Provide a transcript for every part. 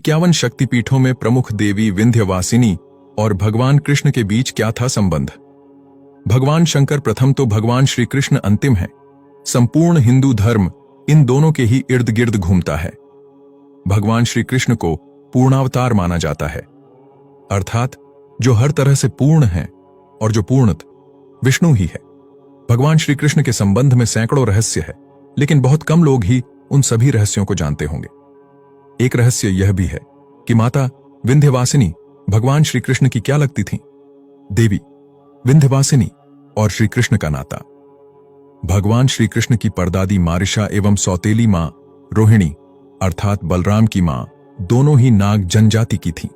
51 शक्तिपीठों में प्रमुख देवी विंध्यवासिनी और भगवान कृष्ण के बीच क्या था संबंध? भगवान शंकर प्रथम तो भगवान श्री कृष्ण अंतिम है। संपूर्ण हिंदू धर्म इन दोनों के ही इर्द गिर्द घूमता है। भगवान श्री कृष्ण को पूर्णावतार माना जाता है, अर्थात जो हर तरह से पूर्ण है, और जो पूर्णत विष्णु ही है। भगवान श्री कृष्ण के संबंध में सैकड़ों रहस्य है, लेकिन बहुत कम लोग ही उन सभी रहस्यों को जानते होंगे। एक रहस्य यह भी है कि माता विंध्यवासिनी भगवान श्री कृष्ण की क्या लगती थीं? देवी विंध्यवासिनी और श्री कृष्ण का नाता। भगवान श्री कृष्ण की परदादी मारिशा एवं सौतेली मां रोहिणी अर्थात बलराम की मां दोनों ही नाग जनजाति की थीं।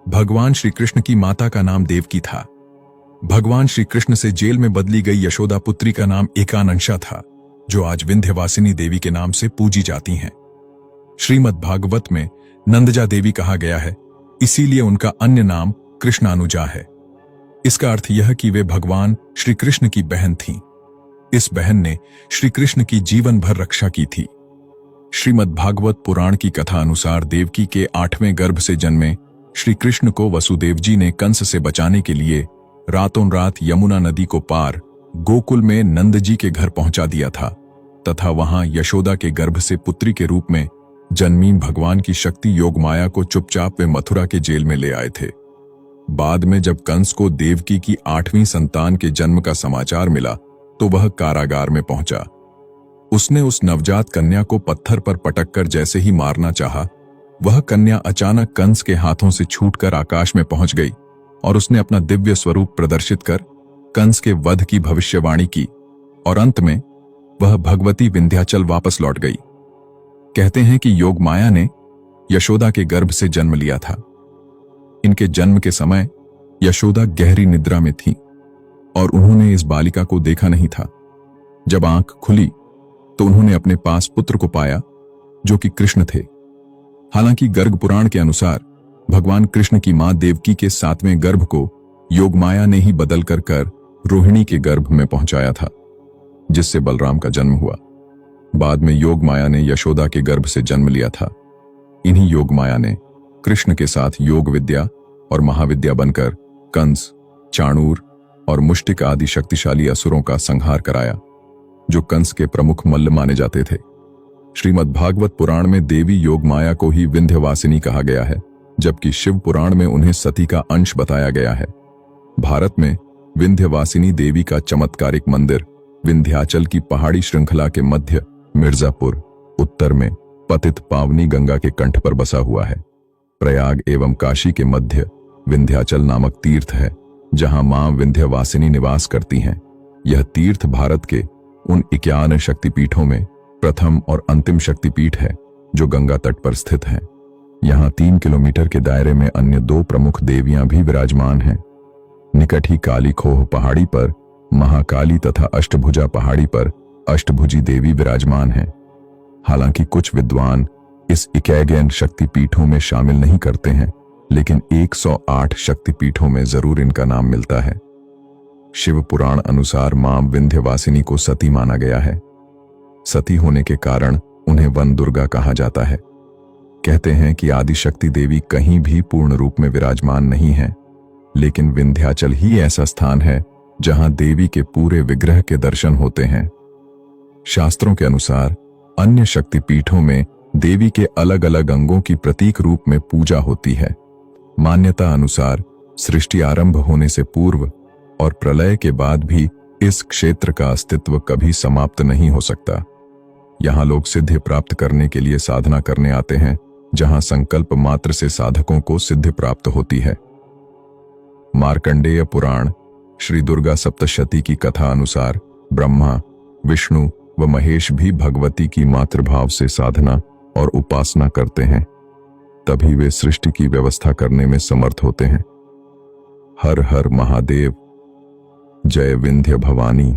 भगवान श्री कृष्ण की माता का नाम देवकी था। भगवान श्री कृष्ण से जेल में बदली गई यशोदा पुत्री का नाम एकानंशा था, जो आज विंध्यवासिनी देवी के नाम से पूजी जाती हैं। श्रीमद् भागवत में नंदजा देवी कहा गया है, इसीलिए उनका अन्य नाम कृष्णानुजा है। इसका अर्थ यह कि वे भगवान श्री कृष्ण की बहन थीं। इस बहन ने श्री कृष्ण की जीवन भर रक्षा की थी। श्रीमद् भागवत पुराण की कथा अनुसार देवकी के 8वें गर्भ से जन्मे श्री कृष्ण को वसुदेव जी ने कंस से बचाने के लिए रातों रात यमुना नदी को पार गोकुल में नंद जी के घर पहुंचा दिया था, तथा वहां यशोदा के गर्भ से पुत्री के रूप में जन्मी भगवान की शक्ति योग माया को चुपचाप वे मथुरा के जेल में ले आए थे। बाद में जब कंस को देवकी की 8वीं संतान के जन्म का समाचार मिला तो वह कारागार में पहुंचा। उसने उस नवजात कन्या को पत्थर पर पटककर जैसे ही मारना चाहा, वह कन्या अचानक कंस के हाथों से छूटकर आकाश में पहुंच गई और उसने अपना दिव्य स्वरूप प्रदर्शित कर कंस के वध की भविष्यवाणी की, और अंत में वह भगवती विंध्याचल वापस लौट गई। कहते हैं कि योग माया ने यशोदा के गर्भ से जन्म लिया था। इनके जन्म के समय यशोदा गहरी निद्रा में थी और उन्होंने इस बालिका को देखा नहीं था। जब आंख खुली तो उन्होंने अपने पास पुत्र को पाया, जो कि कृष्ण थे। हालांकि गर्ग पुराण के अनुसार भगवान कृष्ण की मां देवकी के 7वें गर्भ को योगमाया ने ही बदल कर रोहिणी के गर्भ में पहुंचाया था, जिससे बलराम का जन्म हुआ। बाद में योगमाया ने यशोदा के गर्भ से जन्म लिया था। इन्हीं योगमाया ने कृष्ण के साथ योग विद्या और महाविद्या बनकर कंस, चाणूर और मुष्टिक आदि शक्तिशाली असुरों का संहार कराया, जो कंस के प्रमुख मल्ल माने जाते थे। श्रीमद् भागवत पुराण में देवी योगमाया को ही विंध्यवासिनी कहा गया है, जबकि शिव पुराण में उन्हें सती का अंश बताया गया है। भारत में विंध्यवासिनी देवी का चमत्कारिक मंदिर विंध्याचल की पहाड़ी श्रृंखला के मध्य मिर्जापुर, उत्तर में पतित पावनी गंगा के कंठ पर बसा हुआ है। प्रयाग एवं काशी के मध्य विंध्याचल नामक तीर्थ है, जहां मां विंध्यवासिनी निवास करती हैं। यह तीर्थ भारत के उन 51 शक्तिपीठों में प्रथम और अंतिम शक्तिपीठ है, जो गंगा तट पर स्थित है। यहाँ 3 किलोमीटर के दायरे में अन्य 2 प्रमुख देवियां भी विराजमान हैं। निकट ही काली खोह पहाड़ी पर महाकाली तथा अष्टभुजा पहाड़ी पर अष्टभुजी देवी विराजमान हैं। हालांकि कुछ विद्वान इस 51 शक्तिपीठों में शामिल नहीं करते हैं, लेकिन 108 शक्तिपीठों में जरूर इनका नाम मिलता है। शिव पुराण अनुसार मां विंध्यवासिनी को सती माना गया है। सती होने के कारण उन्हें वन दुर्गा कहा जाता है। कहते हैं कि आदिशक्ति देवी कहीं भी पूर्ण रूप में विराजमान नहीं है, लेकिन विंध्याचल ही ऐसा स्थान है जहां देवी के पूरे विग्रह के दर्शन होते हैं। शास्त्रों के अनुसार अन्य शक्तिपीठों में देवी के अलग अलग अंगों की प्रतीक रूप में पूजा होती है। मान्यता अनुसार सृष्टि आरंभ होने से पूर्व और प्रलय के बाद भी इस क्षेत्र का अस्तित्व कभी समाप्त नहीं हो सकता। यहाँ लोग सिद्धि प्राप्त करने के लिए साधना करने आते हैं, जहां संकल्प मात्र से साधकों को सिद्धि प्राप्त होती है। मार्कंडेय पुराण श्री दुर्गा सप्तशती की कथा अनुसार ब्रह्मा, विष्णु व महेश भी भगवती की मातृभाव से साधना और उपासना करते हैं, तभी वे सृष्टि की व्यवस्था करने में समर्थ होते हैं। हर हर महादेव, जय विंध्य भवानी।